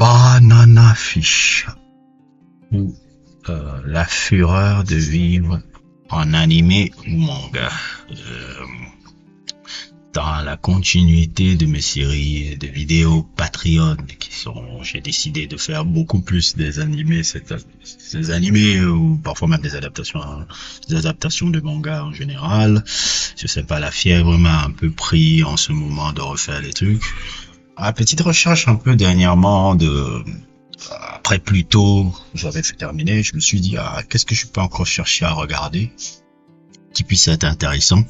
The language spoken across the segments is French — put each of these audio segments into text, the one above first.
Banana Fish, ou la fureur de vivre en animé ou manga. Dans la continuité de mes séries de vidéos Patreon j'ai décidé de faire beaucoup plus des animés, ces animés ou parfois même des adaptations de manga en général. Je sais pas, la fièvre m'a un peu pris en ce moment de refaire les trucs. Petite recherche un peu dernièrement après plus tôt, j'avais fait terminer, je me suis dit, qu'est-ce que je peux encore chercher à regarder qui puisse être intéressant.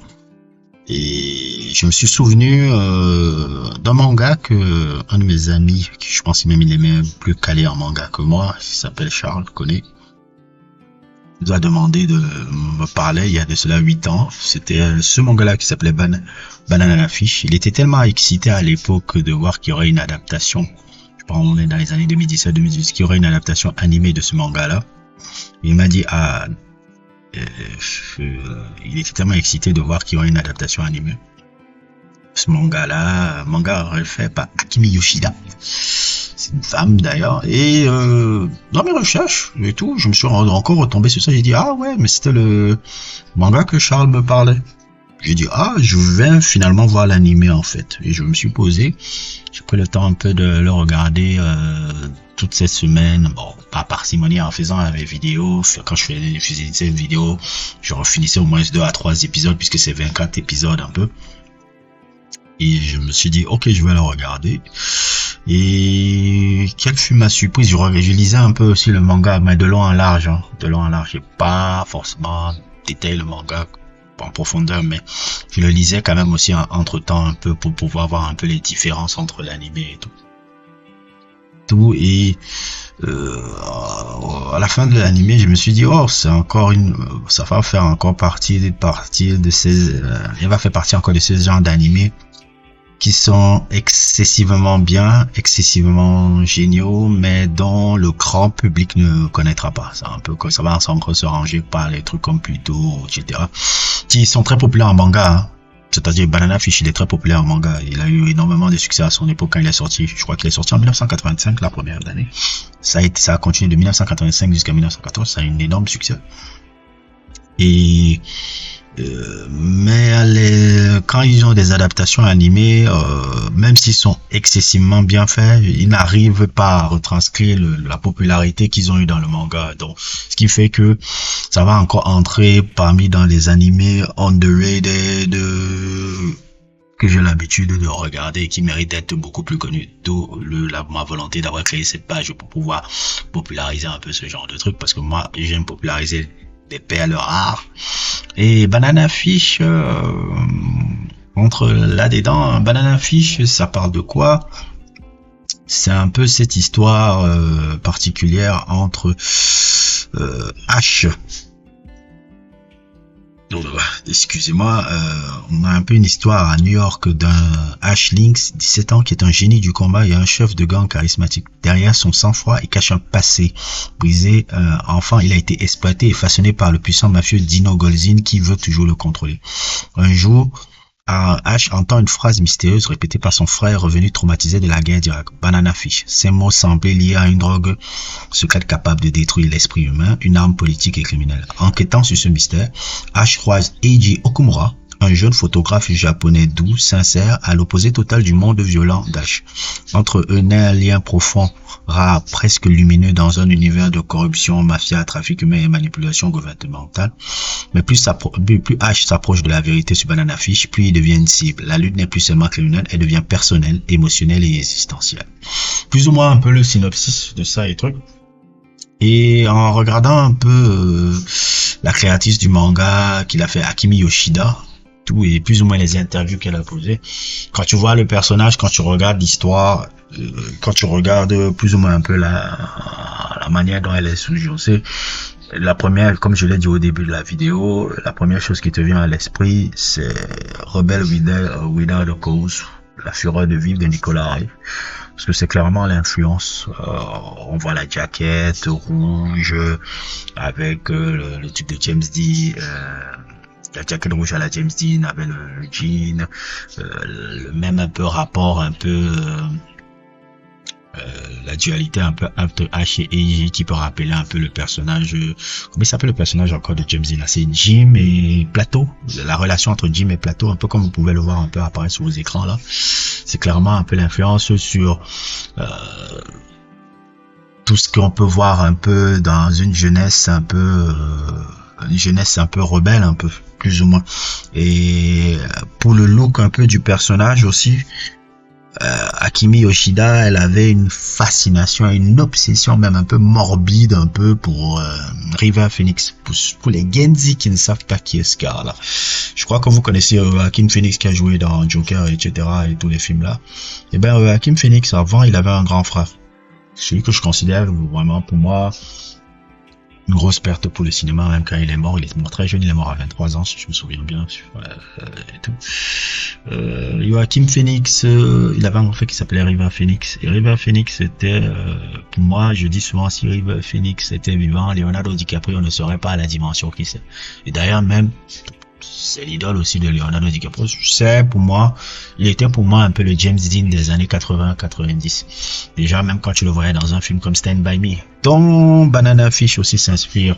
Et je me suis souvenu d'un manga que un de mes amis, qui je pense même il est même plus calé en manga que moi, qui s'appelle Charles, connaît, nous a demandé de me parler il y a de cela 8 ans. C'était ce manga-là qui s'appelait Banana Fish. Il était tellement excité à l'époque de voir qu'il y aurait une adaptation. Je pense qu'on est dans les années 2017-2018, qu'il y aurait une adaptation animée de ce manga-là. Il m'a dit, il était tellement excité de voir qu'il y aurait une adaptation animée. Ce manga refait par Akimi Yoshida. C'est une femme d'ailleurs. Et dans mes recherches et tout, je me suis encore retombé sur ça. J'ai dit, ouais, mais c'était le manga que Charles me parlait. J'ai dit, je vais finalement voir l'animé en fait. Et je me suis posé. J'ai pris le temps un peu de le regarder toute cette semaine. Bon, pas parcimonie en faisant mes vidéos. Quand je faisais ces vidéos, je refinissais au moins 2 à 3 épisodes puisque c'est 24 épisodes un peu. Et je me suis dit, ok, je vais le regarder. Et quelle fut ma surprise, je lisais un peu aussi le manga, mais de long en large. J'ai pas forcément détaillé le manga en profondeur, mais je le lisais quand même aussi entre temps un peu pour pouvoir voir un peu les différences entre l'animé et tout. Et à la fin de l'animé, je me suis dit, ça va faire encore partie de ces, il va faire partie encore de ce genre d'animé qui sont excessivement bien, excessivement géniaux, mais dont le grand public ne connaîtra pas. C'est un peu comme ça va encore se ranger par les trucs comme Pluto, etc. qui sont très populaires en manga. C'est-à-dire Banana Fish, il est très populaire en manga. Il a eu énormément de succès à son époque quand il est sorti. Je crois qu'il est sorti en 1985, la première année. Ça a continué de 1985 jusqu'à 1914. Ça a eu un énorme succès. Et mais quand ils ont des adaptations animées, même s'ils sont excessivement bien faits, ils n'arrivent pas à retranscrire la popularité qu'ils ont eu dans le manga. Donc, ce qui fait que ça va encore entrer dans les animés underrated que j'ai l'habitude de regarder et qui méritent d'être beaucoup plus connus. D'où ma volonté d'avoir créé cette page pour pouvoir populariser un peu ce genre de trucs, parce que moi, j'aime populariser des perles rares. Et Banana Fish, entre là-dedans, Banana Fish, ça parle de quoi? C'est un peu cette histoire particulière entre Ash. Excusez-moi, on a un peu une histoire à New York d'un Ash Lynx, 17 ans, qui est un génie du combat et un chef de gang charismatique. Derrière son sang-froid, il cache un passé brisé. Enfant, il a été exploité et façonné par le puissant mafieux Dino Golzin qui veut toujours le contrôler. Un jour, Ash entend une phrase mystérieuse répétée par son frère revenu traumatisé de la guerre d'Irak. Banana Fish. Ces mots semblaient liés à une drogue secrète capable de détruire l'esprit humain, une arme politique et criminelle. Enquêtant sur ce mystère, Ash croise Eiji Okumura, un jeune photographe japonais doux, sincère, à l'opposé total du monde violent d'Ash. Entre eux naît un lien profond, rare, presque lumineux dans un univers de corruption, mafia, trafic humain et manipulation gouvernementale. Mais plus Ash s'approche de la vérité sur Banana Fish, plus il devient une cible. La lutte n'est plus seulement criminelle, elle devient personnelle, émotionnelle et existentielle. Plus ou moins un peu le synopsis de ça et truc. Et en regardant un peu la créatrice du manga qu'il a fait, Akimi Yoshida, tout, et plus ou moins les interviews qu'elle a posées, quand tu vois le personnage, quand tu regardes l'histoire, quand tu regardes plus ou moins un peu la manière dont elle est sous-josée, la première, comme je l'ai dit au début de la vidéo, la première chose qui te vient à l'esprit, c'est Rebel Without a Cause, la fureur de vivre de Nicolas Ray. Parce que c'est clairement l'influence. On voit la jaquette rouge avec le truc de James Dean, la jaquette rouge à la James Dean avec le jean, le même un peu rapport, un peu la dualité un peu entre Ash et Eiji qui peut rappeler un peu le personnage, comment il s'appelle le personnage encore de James Dean, c'est Jim et Plateau, la relation entre Jim et Plateau, un peu comme vous pouvez le voir un peu apparaître sur vos écrans là. C'est clairement un peu l'influence sur tout ce qu'on peut voir un peu dans une jeunesse un peu rebelle, un peu plus ou moins. Et pour le look un peu du personnage aussi, Akimi Yoshida, elle avait une fascination, une obsession même un peu morbide un peu pour River Phoenix. Pour les Genzi qui ne savent pas qui est ce gars là, je crois que vous connaissez Joaquin Phoenix qui a joué dans Joker, etc. et tous les films là. Et ben Joaquin Phoenix, avant il avait un grand frère, celui que je considère vraiment pour moi une grosse perte pour le cinéma, même quand il est mort très jeune, il est mort à 23 ans, si je me souviens bien, et tout. Joaquin Phoenix, il avait un frère qui s'appelait River Phoenix, et River Phoenix était, pour moi, je dis souvent, si River Phoenix était vivant, Leonardo DiCaprio ne serait pas à la dimension qu'il sait. Et d'ailleurs, même, c'est l'idole aussi de Leonardo DiCaprio. Pour moi, il était pour moi un peu le James Dean des années 80-90. Déjà, même quand tu le voyais dans un film comme Stand By Me, dont Banana Fish aussi s'inspire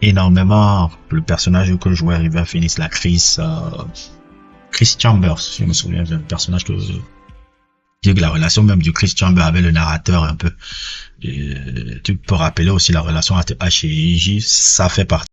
énormément. Le personnage que jouait River Phoenix, l'actrice Chris Chambers, si je me souviens, le personnage que la relation même de Chris Chambers avec le narrateur un peu. Et tu peux rappeler aussi la relation entre H et Eiji, ça fait partie